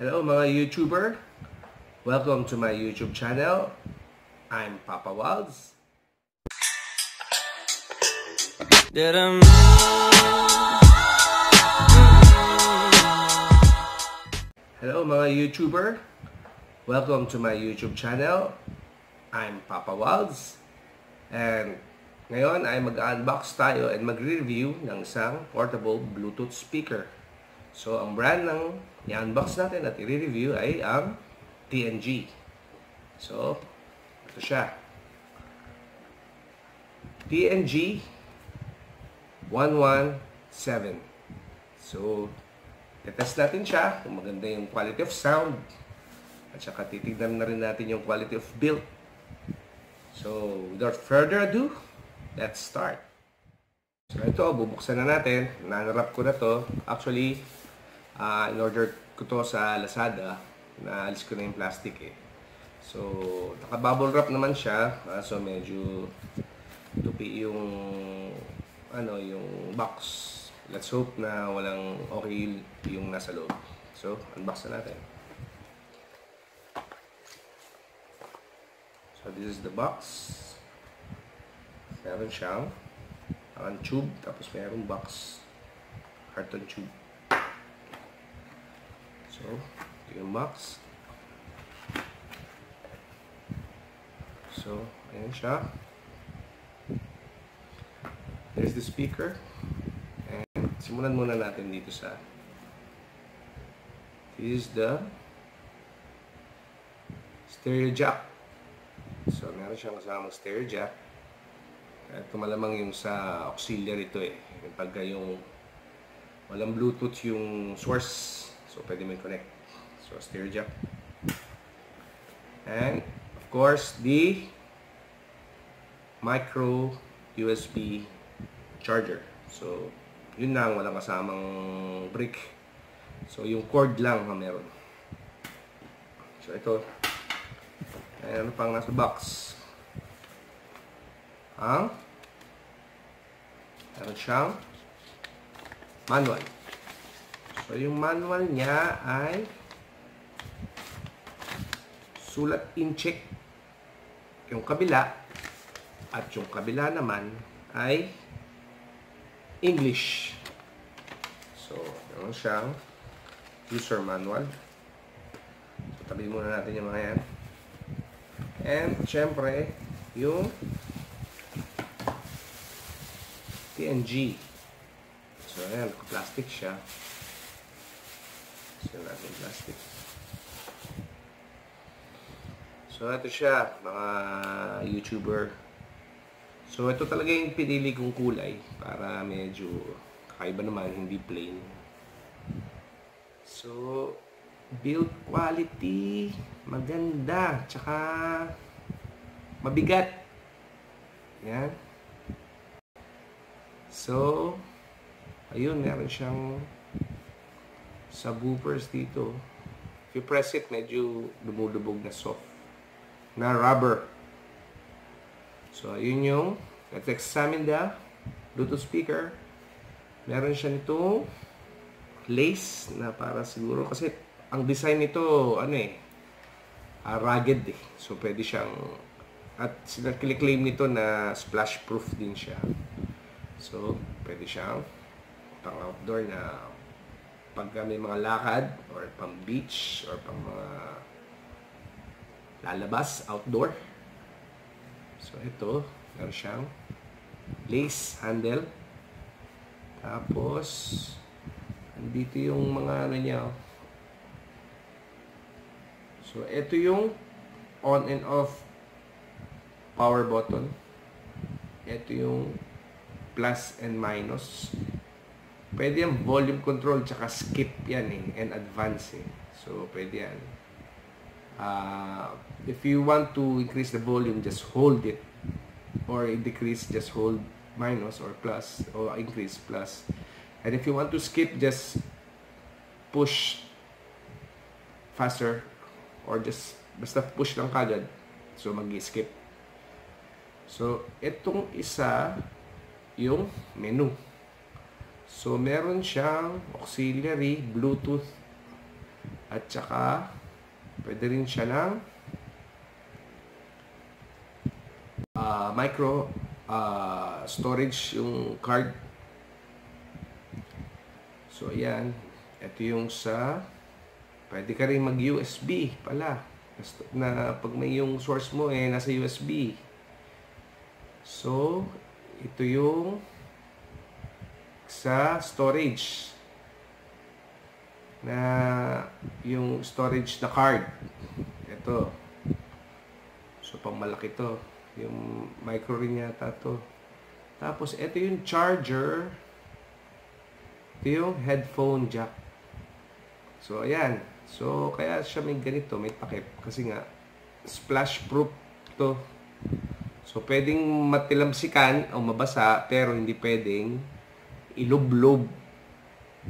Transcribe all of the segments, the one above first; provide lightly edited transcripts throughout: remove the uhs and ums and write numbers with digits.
Hello mga YouTuber! Welcome to my YouTube channel. I'm Papa Walds. Hello mga YouTuber! Welcome to my YouTube channel. I'm Papa Walds. And ngayon ay mag-unbox tayo and magre-review ng isang portable Bluetooth speaker. So, ang brand ng i-unbox natin at i-review ay ang TNG. So, ito siya. TNG 117. So, i-test natin siya kung maganda yung quality of sound. At saka titignan na rin natin yung quality of build. So, without further ado, let's start. So, ito, bubuksan na natin. Nanarap ko na to. Actually, in-order ko to sa Lazada. Naalis ko na yung plastic eh. So, naka-bubble wrap naman siya. So, medyo tupi yung yung box. Let's hope na walang okay yung nasa loob. So, unbox na natin. So, this is the box. Meron siyang tube, tapos mayroong box. Carton tube. So, ito yung box. So, ayan siya. There's the speaker. And simulan muna natin dito sa this is the stereo jack. So, meron siyang kasamang stereo jack. At malamang yung sa auxiliary ito eh. Pagka yung walang Bluetooth yung source. So, pwede mo i-connect. So, stereo jack. And, of course, the micro USB charger. So, yun lang. Walang kasamang brick. So, yung cord lang ang meron. So, ito. And, ano pang nasa box? Meron siyang manual. So, yung manual niya ay sulat incheck yung kabila at yung kabila naman ay English. So, meron siyang user manual. So, tabi muna natin yung mga yan. And, syempre, yung TNG. So, ayan, plastic siya. So, natin plastic. So, ito siya, mga YouTuber. So, ito talaga yung pinili kong kulay para medyo kakaiba naman, hindi plain. So, build quality, maganda, tsaka mabigat. Yan. So, ayun, meron siyang subwoofers dito. If you press it, medyo dumudubog na soft. Na rubber. So, ayun yung, let's examine the Bluetooth speaker. Meron siya nito lace na para siguro, kasi ang design nito, rugged eh. So, pwede siyang, at sinakiklaim nito na splash proof din siya. So, pwede siyang pang outdoor na pagka may mga lakad or pang beach or pang mga lalabas, outdoor. So, ito, meron siyang lace handle. Tapos, andito yung mga niya. So, ito yung on and off power button. Ito yung plus and minus. Pwede yung volume control tsaka skip yan eh, and advance eh. So, pwede yan. If you want to increase the volume, just hold it. Or decrease, just hold minus or plus. Or increase plus. And if you want to skip, just push faster. Or just, basta push lang kagad. So, mag-skip. So, itong isa, yung menu. So, meron siyang auxiliary Bluetooth At saka, pwede rin siya ng micro storage yung card. So, ayan. Ito yung pwede ka rin mag-USB pala. Na pag may yung source mo nasa USB. So, ito yung sa storage. Na yung storage na card. Ito. So, pang malaki to. Yung micro rin yata to. Tapos, ito yung charger. Ito yung headphone jack. So, ayan. So, kaya siya may ganito, may takip. Kasi nga, splash proof to. So, pwedeng matilamsikan o mabasa, pero hindi pwedeng ilublob.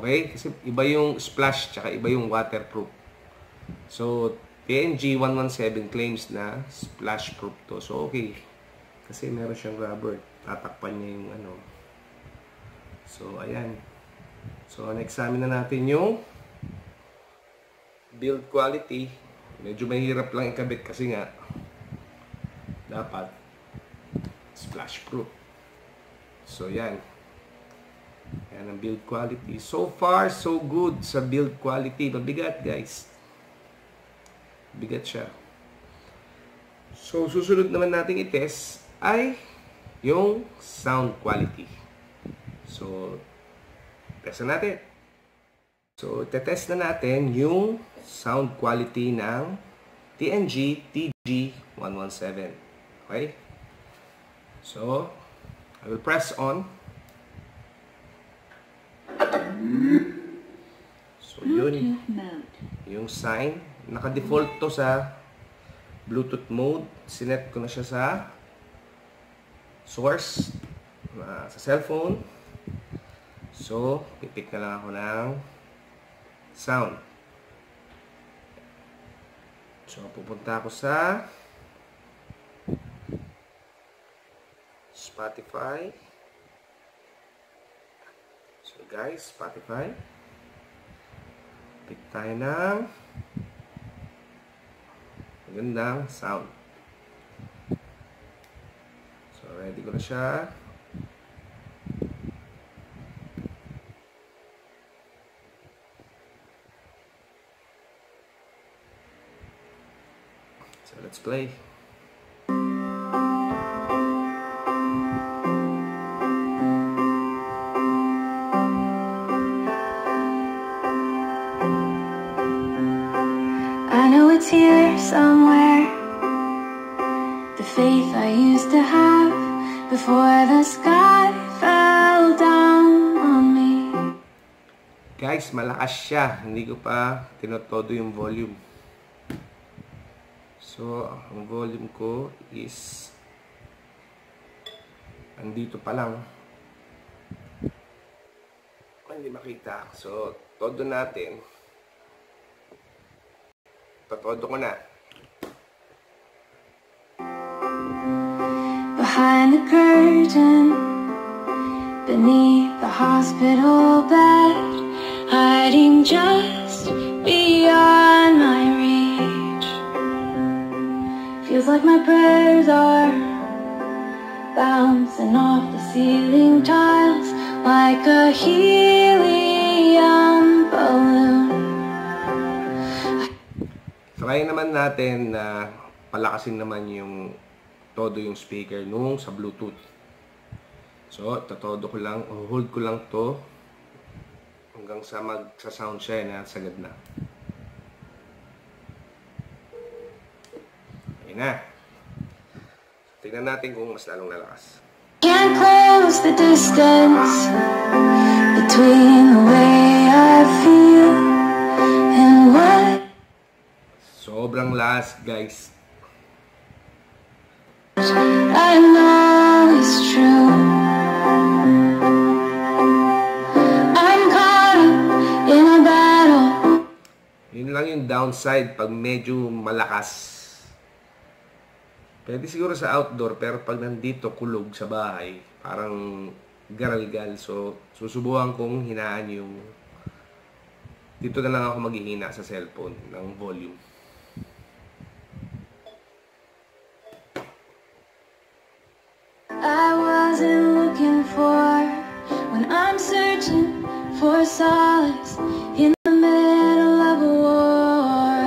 Okay? Kasi iba yung splash, tsaka iba yung waterproof. So, TNG 117 claims na splash proof to. So, okay. Kasi meron siyang rubber. Tatakpan niya yung ano. So, ayan. So, na-examine na natin yung build quality. Medyo mahirap lang ikabit kasi nga dapat splash proof. So, yan. Yan ang build quality. So far, so good sa build quality. Mabigat, guys. Bigat siya. So, susunod naman nating i-test ay yung sound quality. So, test na natin. So, tetest na natin yung sound quality ng TNG TG117. Okay? So, I will press on. So, yun. Yung sign. Naka-default to sa Bluetooth mode. Sinet ko na siya sa source. Sa cellphone. So, pipick na lang ako ng sound. So, pupunta ako sa Spotify. So, guys, Spotify. Pick tayo ng magandang sound. So, ready ko na siya. So, let's play. I know it's here somewhere, the faith I used to have before the sky fell down on me. Guys, malakas siya. Hindi ko pa tinotodo yung volume. So, ang volume ko is andito pa lang. Hindi makita. So, todo natin. Todo ko na. Behind the curtain, beneath the hospital bed, hiding just beyond my reach. Feels like my prayers are bouncing off the ceiling tiles like a helium balloon. Try naman natin na palakasin naman yung todo yung speaker nung sa Bluetooth. So, tatodo ko lang, hold ko lang to hanggang sa magsa-sound siya na sagad na. Ayun na. Tingnan natin kung mas lalong lalakas. Can't close the distance between the way I feel and what Sobrang last, guys. I know is true. I'm caught up in a battle. Yun lang yung downside pag medyo malakas. Pwede siguro sa outdoor, pero pag nandito kulog sa bahay, parang garalgal. So, susubukan kong hinaan yung dito na lang ako maghihina sa cellphone ng volume. I wasn't looking for when I'm searching for solace in the middle of a war.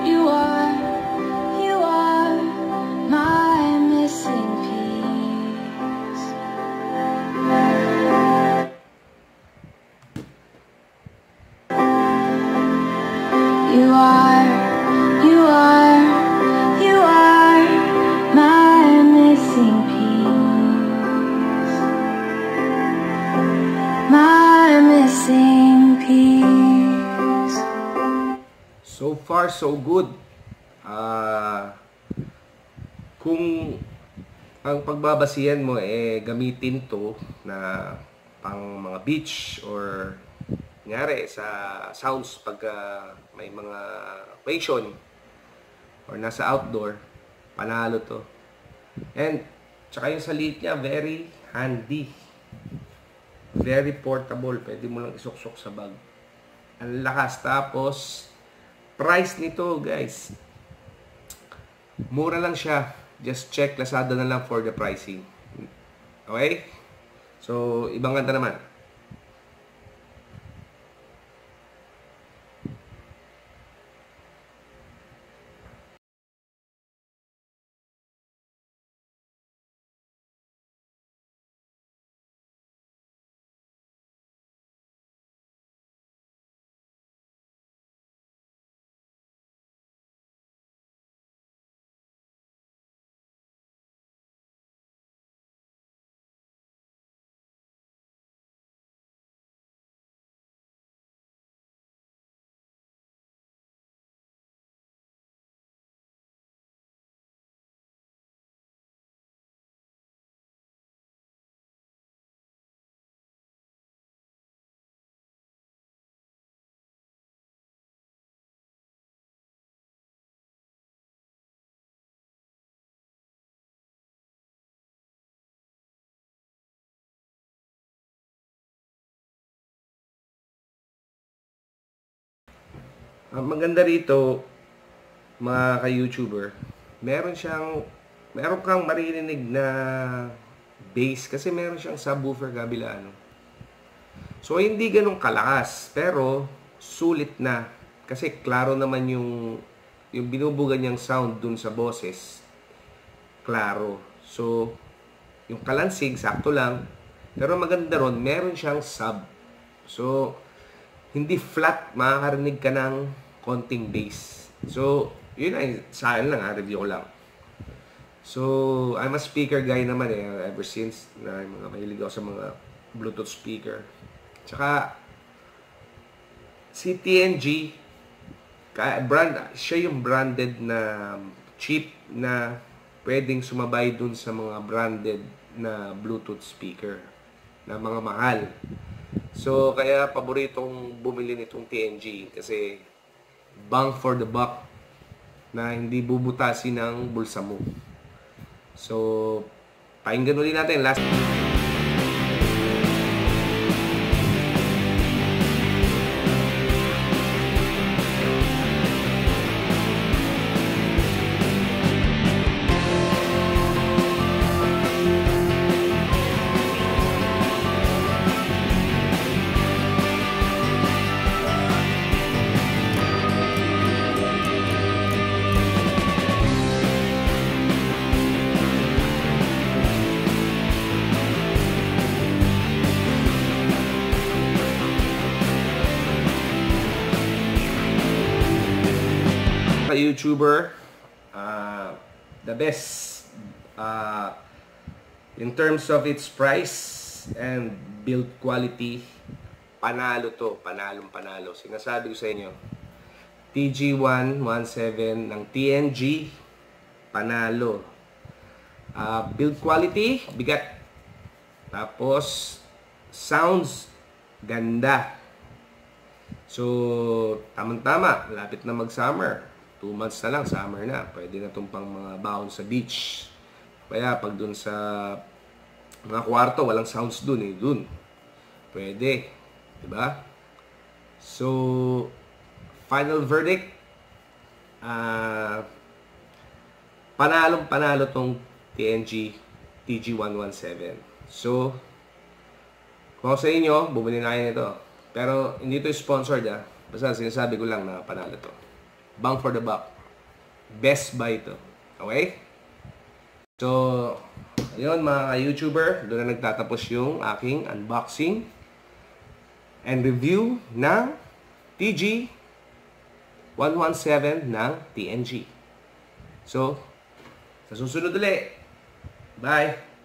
You are my missing piece. You are my missing piece. My missing piece. So far, so good. Kung ang pagbabasihan mo gamitin to na pang mga beach or kunyari sa sounds pagka may mga occasion or nasa outdoor, panalo to. And tsaka yung salit niya, very handy. Very portable. Pwede mo lang isuksok sa bag. Ang lakas. Tapos, price nito, guys. Mura lang siya. Just check Lazada na lang for the pricing. Okay? So, ibang ganda naman. Ang maganda rito, mga ka-YouTuber, meron kang maririnig na bass kasi meron siyang subwoofer kabilaan. So, hindi ganun kalakas, pero sulit na. Kasi klaro naman yung binubuga niyang sound dun sa boses. Klaro. So, yung kalansig, sakto lang. Pero maganda ron, meron siyang sub. So, hindi flat, makakarinig ka ng konting bass. So, yun ay sa akin lang, review ko lang. So, I'm a speaker guy naman ever since na mahilig ako sa mga Bluetooth speaker. Tsaka, si TNG, siya yung branded na cheap na pwedeng sumabay dun sa mga branded na Bluetooth speaker na mga mahal. So, kaya paboritong bumili nitong TNG kasi bang for the buck na hindi bubutasin ng bulsa mo. So, pakinggan ulit natin. Last YouTuber, the best in terms of its price and build quality, panalo to, panalo. Sinasabi ko sa inyo, TG117 ng TNG, panalo. Build quality, bigat. Tapos sounds, ganda. So, tamang-tama, lapit na mag-summer. 2 months na lang, summer na. Pwede na itong pang mga baon sa beach. Kaya pag dun sa mga kwarto, walang sounds dun Dun. Pwede. Diba? So, final verdict, panalo tong TNG TG117. So, kung sa inyo, bumili na kayo nito. Pero, hindi ito sponsored Basta sinasabi ko lang na panalo to. Bang for the buck. Best buy ito. Okay? So, ayun mga YouTuber, doon na nagtatapos yung aking unboxing and review ng TG117 ng TNG. So, sa susunod ulit. Bye!